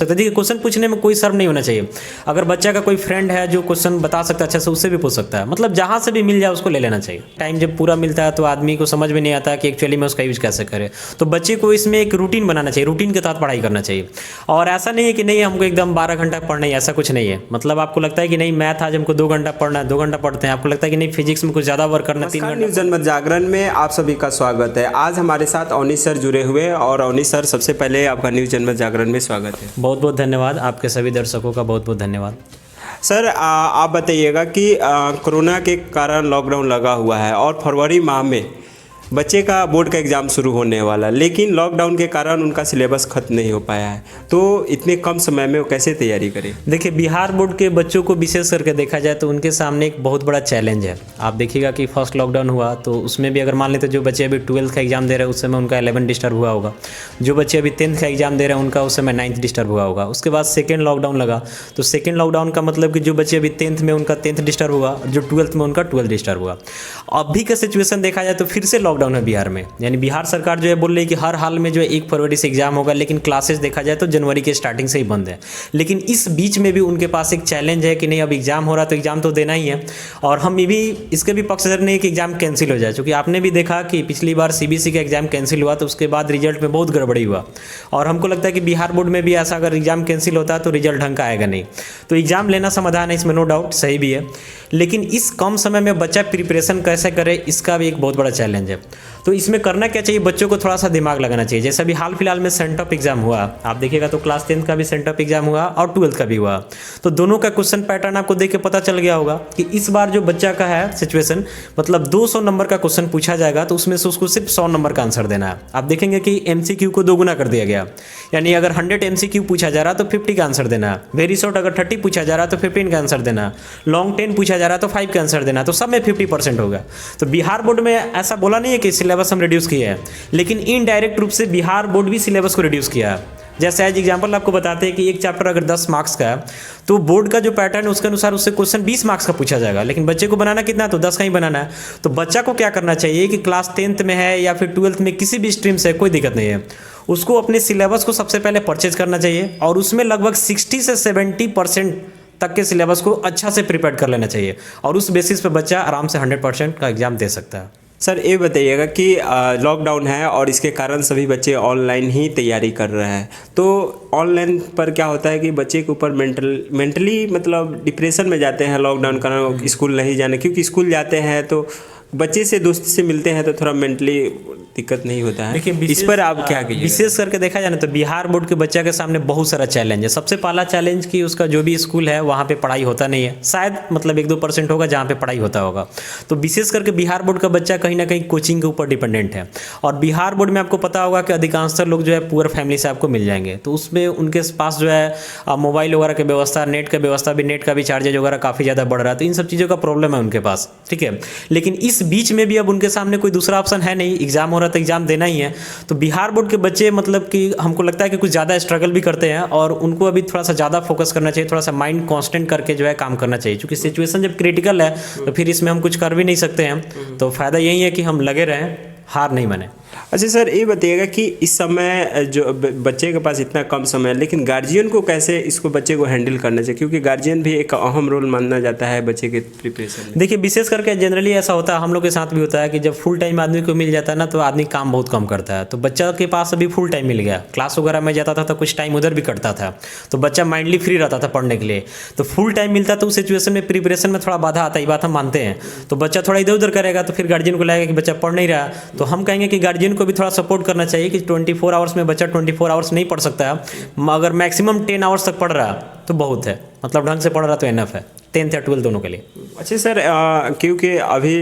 देखिए क्वेश्चन पूछने में कोई शर्म नहीं होना चाहिए। अगर बच्चा का कोई फ्रेंड है जो क्वेश्चन बता सकता है अच्छे से, उससे भी पूछ सकता है। मतलब जहाँ से भी मिल जाए उसको ले लेना चाहिए। टाइम जब पूरा मिलता है तो आदमी को समझ में नहीं आता कि एक्चुअली में उसका यूज कैसे करे। तो बच्चे को इसमें एक रूटीन बनाना चाहिए, रूटीन के तहत पढ़ाई करना चाहिए। और ऐसा नहीं है कि नहीं हमको एकदम 12 घंटा पढ़ना है, ऐसा कुछ नहीं है। मतलब आपको लगता है कि नहीं मैथ आज हमको 2 घंटा पढ़ना है, 2 घंटा पढ़ते हैं। आपको लगता है कि नहीं फिजिक्स में कुछ ज़्यादा वर्क करना है, 3 घंटा। न्यूज़ जनमत जागरण में आप सभी का स्वागत है। आज हमारे साथ अवनीश सर जुड़े हुए हैं। और अवनीश सर, सबसे पहले आपका न्यूज़ जनमत जागरण में स्वागत है। बहुत बहुत धन्यवाद, आपके सभी दर्शकों का बहुत बहुत धन्यवाद। सर आप बताइएगा कि कोरोना के कारण लॉकडाउन लगा हुआ है और फरवरी माह में बच्चे का बोर्ड का एग्ज़ाम शुरू होने वाला, लेकिन लॉकडाउन के कारण उनका सिलेबस खत्म नहीं हो पाया है। तो इतने कम समय में वो कैसे तैयारी करें? देखिए बिहार बोर्ड के बच्चों को विशेष करके देखा जाए तो उनके सामने एक बहुत बड़ा चैलेंज है। आप देखिएगा कि फर्स्ट लॉकडाउन हुआ तो उसमें भी अगर मान लेते जो बच्चे अभी 12th का एग्जाम दे रहे हैं उस समय उनका 11 डिस्टर्ब हुआ होगा। जो बच्चे अभी 10th का एग्जाम दे रहे हैं उनका उस समय 9th डिस्टर्ब हुआ होगा। उसके बाद सेकेंड लॉकडाउन लगा तो सेकेंड लॉकडाउन का मतलब कि जो बच्चे अभी 10th में उनका 10th डिस्टर्ब हुआ, जो 12th में उनका 12th डिस्टर्ब हुआ। अभी का सिचुएशन देखा जाए तो फिर से लॉकडाउन है बिहार में। यानी बिहार सरकार जो है बोल रही है कि हर हाल में जो है 1 फरवरी से एग्जाम होगा, लेकिन क्लासेस देखा जाए तो जनवरी के स्टार्टिंग से ही बंद है। लेकिन इस बीच में भी उनके पास एक चैलेंज है कि नहीं अब एग्जाम हो रहा तो एग्जाम तो देना ही है। और हम ये भी इसके भी पक्षधर नहीं है कि एग्जाम कैंसिल हो जाए, क्योंकि आपने भी देखा कि पिछली बार सीबीएसई का एग्जाम कैंसिल हुआ तो उसके बाद रिजल्ट में बहुत गड़बड़ी हुआ। और हमको लगता है कि बिहार बोर्ड में भी ऐसा अगर एग्जाम कैंसिल होता है तो रिजल्ट ढंग का आएगा नहीं। तो एग्जाम लेना समाधान है, इसमें नो डाउट सही भी है। लेकिन इस कम समय में बच्चा प्रिपरेशन कैसे करे इसका भी एक बहुत बड़ा चैलेंज है। तो इसमें करना क्या चाहिए, बच्चों को थोड़ा सा दिमाग लगाना चाहिए। जैसे अभी हाल फिलहाल में सेंटअप एग्जाम हुआ, आप देखिएगा तो क्लास 10th का भी सेंटअप एग्जाम हुआ और 12th का भी हुआ। तो दोनों का क्वेश्चन पैटर्न आपको देख के पता चल गया होगा कि इस बार जो बच्चा का है सिचुएशन, मतलब 200 नंबर का क्वेश्चन पूछा जाएगा तो उसमें से उसको सिर्फ 100 नंबर का आंसर देना है। आप देखेंगे कि एमसीक्यू को 2 गुना कर दिया गया। यानी अगर 100 एमसीक्यू पूछा जा रहा तो 50 का आंसर देना है। वेरी शॉर्ट अगर 30 पूछा जा रहा तो 15 का आंसर देना है। लॉन्ग 10 पूछा जा रहा तो 5 का आंसर देना। तो सब में 50% होगा। तो बिहार बोर्ड में ऐसा बोला नहीं है कि सिलेबस हम रिड्यूस किया है, लेकिन इनडायरेक्ट रूप से बिहार बोर्ड भी सिलेबस को रिड्यूस किया है। जैसे एज एग्जाम्पल आपको बताते हैं कि एक चैप्टर अगर 10 मार्क्स का है तो बोर्ड का जो पैटर्न है उसके अनुसार उससे क्वेश्चन 20 मार्क्स का पूछा जाएगा, लेकिन बच्चे को बनाना कितना है तो 10 का ही बनाना है। तो बच्चा को क्या करना चाहिए कि क्लास 10th में है या फिर 12th में किसी भी स्ट्रीम से कोई दिक्कत नहीं है, उसको अपने सिलेबस को सबसे पहले परचेज करना चाहिए और उसमें लगभग 60 से 70% तक के सिलेबस को अच्छा से प्रिपेयर कर लेना चाहिए। और उस बेसिस पे बच्चा आराम से 100% का एग्जाम दे सकता है। सर ये बताइएगा कि लॉकडाउन है और इसके कारण सभी बच्चे ऑनलाइन ही तैयारी कर रहे हैं। तो ऑनलाइन पर क्या होता है कि बच्चे के ऊपर मेंटली मतलब डिप्रेशन में जाते हैं लॉकडाउन का, स्कूल नहीं जाने, क्योंकि स्कूल जाते हैं तो बच्चे से दोस्त से मिलते हैं तो थोड़ा मेंटली दिक्कत नहीं होता है। देखिए इस पर आप क्या कहिए? विशेष करके देखा जाए ना तो बिहार बोर्ड के बच्चा के सामने बहुत सारा चैलेंज है। सबसे पहला चैलेंज कि उसका जो भी स्कूल है वहाँ पे पढ़ाई होता नहीं है। शायद मतलब 1-2% होगा जहाँ पे पढ़ाई होता होगा। तो विशेष करके बिहार बोर्ड का बच्चा कहीं ना कहीं कोचिंग के ऊपर डिपेंडेंट है। और बिहार बोर्ड में आपको पता होगा कि अधिकांशतर लोग जो है पुअर फैमिली से आपको मिल जाएंगे। तो उसमें उनके पास जो है मोबाइल वगैरह की व्यवस्था, नेट का व्यवस्था भी, नेट का भी चार्जेज वगैरह काफ़ी ज़्यादा बढ़ रहा है। तो इन सब चीज़ों का प्रॉब्लम है उनके पास, ठीक है। लेकिन इस बीच में भी अब उनके सामने कोई दूसरा ऑप्शन है नहीं, एग्जाम हो रहा है तो एग्जाम देना ही है। तो बिहार बोर्ड के बच्चे मतलब कि हमको लगता है कि कुछ ज़्यादा स्ट्रगल भी करते हैं और उनको अभी थोड़ा सा ज़्यादा फोकस करना चाहिए, थोड़ा सा माइंड कांस्टेंट करके जो है काम करना चाहिए। क्योंकि सिचुएशन जब क्रिटिकल है तो फिर इसमें हम कुछ कर भी नहीं सकते हैं। तो फ़ायदा यही है कि हम लगे रहें, हार नहीं माने। अच्छा सर ये बताइएगा कि इस समय जो बच्चे के पास इतना कम समय है, लेकिन गार्जियन को कैसे इसको बच्चे को हैंडल करना चाहिए, क्योंकि गार्जियन भी एक अहम रोल माना जाता है बच्चे के प्रिपरेशन में। देखिए विशेष करके जनरली ऐसा होता है, हम लोग के साथ भी होता है कि जब फुल टाइम आदमी को मिल जाता है ना तो आदमी काम बहुत कम करता है। तो बच्चा के पास अभी फुल टाइम मिल गया, क्लास वगैरह में जाता था तो कुछ टाइम उधर भी कटता था, तो बच्चा माइंडली फ्री रहता था पढ़ने के लिए। तो फुल टाइम मिलता तो उस सिचुएशन में प्रिपरेशन में थोड़ा बाधा आता है, ये बात हम मानते हैं। तो बच्चा थोड़ा इधर उधर करेगा तो फिर गार्जियन को लगेगा कि बच्चा पढ़ नहीं रहा। तो हम कहेंगे कि गार्जियन को भी थोड़ा सपोर्ट करना चाहिए कि 24 आवर्स में बच्चा 24 आवर्स नहीं पढ़ सकता है, मगर मैक्सिमम 10 आवर्स तक पढ़ रहा तो बहुत है, मतलब ढंग से पढ़ रहा तो एनफ है 10th या 12th दोनों के लिए। अच्छा सर क्योंकि अभी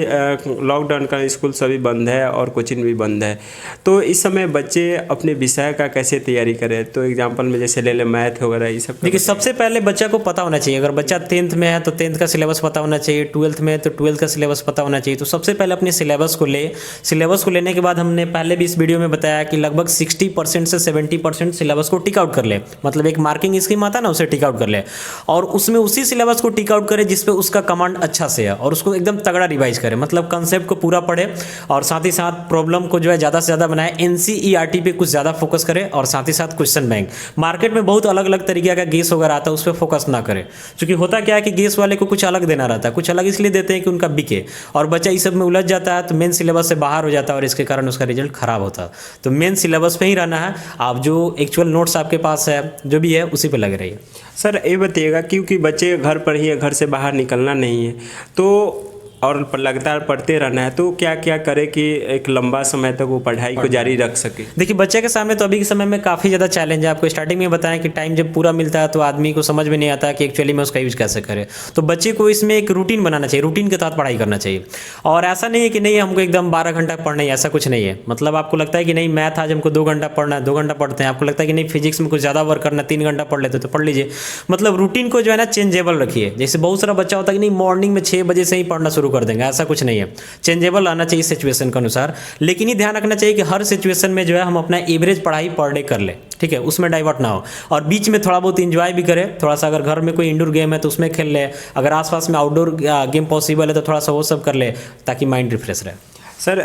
लॉकडाउन का स्कूल सभी बंद है और कोचिंग भी बंद है, तो इस समय बच्चे अपने विषय का कैसे तैयारी करें? तो एग्जांपल में जैसे ले लें मैथ वगैरह ये सब। देखिए सबसे पहले बच्चा को पता होना चाहिए, अगर बच्चा 10th में है तो 10th का सिलेबस पता होना चाहिए, 12th में तो 12th का सिलेबस पता होना चाहिए। तो सबसे पहले अपने सिलेबस को ले, सिलेबस को लेने के बाद हमने पहले भी इस वीडियो में बताया कि लगभग 60% से 70% सिलेबस को टिक आउट कर ले, मतलब एक मार्किंग स्कीम आता है ना उसे टिक आउट कर ले और उसमें उसी सिलेबस को टिक आउट आउट करे जिस पे उसका कमांड अच्छा से है और उसको एकदम तगड़ा रिवाइज करे, मतलब कंसेप्ट को पूरा पढ़े और साथ ही साथ प्रॉब्लम को जो है ज़्यादा से ज़्यादा बनाए, एनसीईआरटी पे कुछ ज़्यादा फोकस करे और साथ ही साथ क्वेश्चन बैंक। मार्केट में बहुत अलग अलग तरीके का गेस वगैरह आता है, उस पर फोकस ना करे, क्योंकि होता क्या है कि गेस वाले को कुछ अलग देना रहता है, कुछ अलग इसलिए देते हैं कि उनका बिके, और बच्चा इस सब में उलझ जाता है तो मेन सिलेबस से बाहर हो जाता है और इसके कारण उसका रिजल्ट खराब होता है। तो मेन सिलेबस पे ही रहना है, आप जो एक्चुअल नोट्स आपके पास है जो भी है उसी पे लगे रहिए। सर ये बताइएगा, क्योंकि बच्चे घर पर ही है, घर से बाहर निकलना नहीं है, तो और लगातार पढ़ते रहना है, तो क्या क्या करे कि एक लंबा समय तक वो पढ़ाई को जारी रख सके? देखिए बच्चे के सामने तो अभी के समय में काफ़ी ज़्यादा चैलेंज है। आपको स्टार्टिंग में बताएं कि टाइम जब पूरा मिलता है तो आदमी को समझ में नहीं आता कि एक्चुअली में उसका यूज कैसे करे। तो बच्चे को इसमें एक रूटीन बनाना चाहिए, रूटीन के तहत पढ़ाई करना चाहिए। और ऐसा नहीं है कि नहीं हमको एकदम 12 घंटा पढ़ना है, ऐसा कुछ नहीं है। मतलब आपको लगता है कि नहीं मैथ आज हमको 2 घंटा पढ़ना है, 2 घंटा पढ़ते हैं। आपको लगता है कि नहीं फिजिक्स में कुछ ज़्यादा वर्क करना है, 3 घंटा पढ़ लेते तो पढ़ लीजिए। मतलब रूटीन को जो है ना चेंजेबल रखिए। जैसे बहुत सारा बच्चा होता है कि नहीं मॉर्निंग में 6 बजे से ही पढ़ना शुरू कर देंगे, ऐसा कुछ नहीं है। चेंजेबल आना चाहिए सिचुएशन के अनुसार, लेकिन ये ध्यान रखना चाहिए कि हर सिचुएशन में जो है हम अपना एवरेज पढ़ाई पर डे कर ले, ठीक है, उसमें डाइवर्ट ना हो। और बीच में थोड़ा बहुत इंजॉय भी करें, थोड़ा सा अगर घर में कोई इंडोर गेम है तो उसमें खेल ले, अगर आसपास में आउटडोर गेम पॉसिबल है तो थोड़ा सा वो सब कर ले ताकि माइंड रिफ्रेश रहे। सर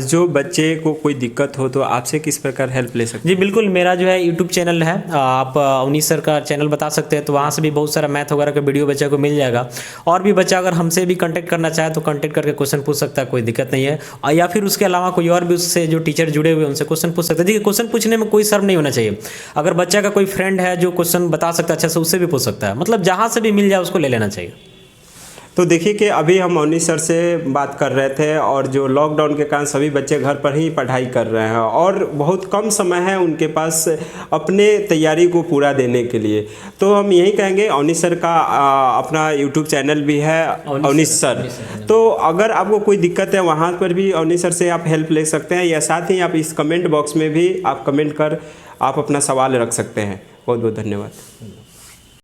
जो बच्चे को कोई दिक्कत हो तो आपसे किस प्रकार हेल्प ले सकते जी बिल्कुल, मेरा जो है यूट्यूब चैनल है, आप अवनीश सर का चैनल बता सकते हैं, तो वहाँ से भी बहुत सारा मैथ वगैरह का वीडियो बच्चे को मिल जाएगा। और भी बच्चा अगर हमसे भी कांटेक्ट करना चाहे तो कांटेक्ट करके क्वेश्चन पूछ सकता है, कोई दिक्कत नहीं है। या फिर उसके अलावा कोई और भी उससे जो टीचर जुड़े हुए हैं उनसे क्वेश्चन पूछ सकते हैं। देखिए क्वेश्चन पूछने में कोई शर्म नहीं होना चाहिए। अगर बच्चा का कोई फ्रेंड है जो क्वेश्चन बता सकता है अच्छे से, उससे भी पूछ सकता है। मतलब जहाँ से भी मिल जाए उसको ले लेना चाहिए। तो देखिए कि अभी हम अवनीश सर से बात कर रहे थे, और जो लॉकडाउन के कारण सभी बच्चे घर पर ही पढ़ाई कर रहे हैं और बहुत कम समय है उनके पास अपने तैयारी को पूरा देने के लिए। तो हम यही कहेंगे, अवनीश सर का अपना यूट्यूब चैनल भी है अवनीश सर। तो अगर आपको कोई दिक्कत है वहाँ पर भी अवनीश सर से आप हेल्प ले सकते हैं, या साथ ही आप इस कमेंट बॉक्स में भी आप कमेंट कर आप अपना सवाल रख सकते हैं। बहुत बहुत धन्यवाद।